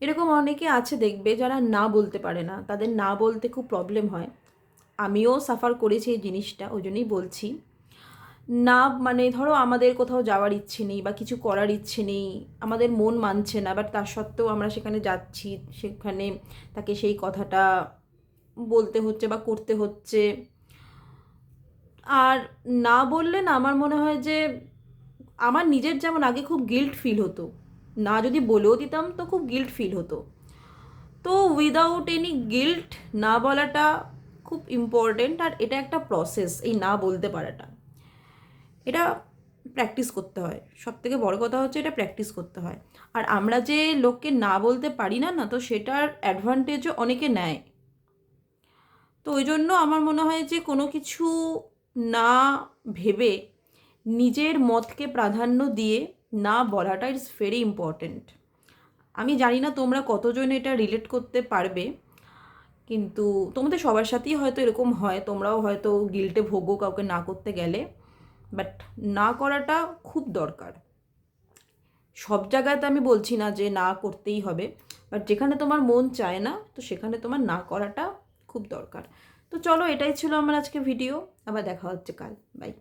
এরকম অনেকে আছে দেখবে যারা না বলতে পারে না, তাদের না বলতে খুব প্রবলেম হয়। আমিও সাফার করেছি এই জিনিসটা, ওই জন্যই বলছি। না মানে ধরো আমাদের কোথাও যাওয়ার ইচ্ছে নেই বা কিছু করার ইচ্ছে নেই, আমাদের মন মানছে না, বাট তার সত্ত্বেও আমরা সেখানে যাচ্ছি, সেখানে তাকে সেই কথাটা বলতে হচ্ছে বা করতে হচ্ছে। আর না বললে না আমার মনে হয় যে আমার নিজের যেমন আগে খুব গিল্ট ফিল হতো, না যদি বলেও দিতাম তো খুব গিল্ট ফিল হতো। তো উইদাউট এনি গিল্ট না বলাটা খুব ইম্পর্টেন্ট। আর এটা একটা প্রসেস, এই না বলতে পারাটা, এটা প্র্যাকটিস করতে হয়। সব থেকে বড় কথা হচ্ছে এটা প্র্যাকটিস করতে হয়। আর আমরা যে লোককে না বলতে পারি না, না তো সেটার অ্যাডভান্টেজও অনেকে নেয়। তো ওই জন্য আমার মনে হয় যে কোনো কিছু না ভেবে নিজের মতকে প্রাধান্য দিয়ে না বলাটা ইটস ভেরি ইম্পর্ট্যান্ট। আমি জানি না তোমরা কতজন এটা রিলেট করতে পারবে, কিন্তু তোমাদের সবার সাথেই হয়তো এরকম হয়, তোমরাও হয়তো গিল্টে ভোগো কাউকে না করতে গেলে। বাট না করাটা খুব দরকার। সব জায়গায় তো আমি বলছি না যে না করতেই হবে, বাট যেখানে তোমার মন চায় না তো সেখানে তোমার না করাটা খুব দরকার। তো চলো, এটাই ছিল আমার আজকে ভিডিও। আবার দেখা হচ্ছে কাল। বাই।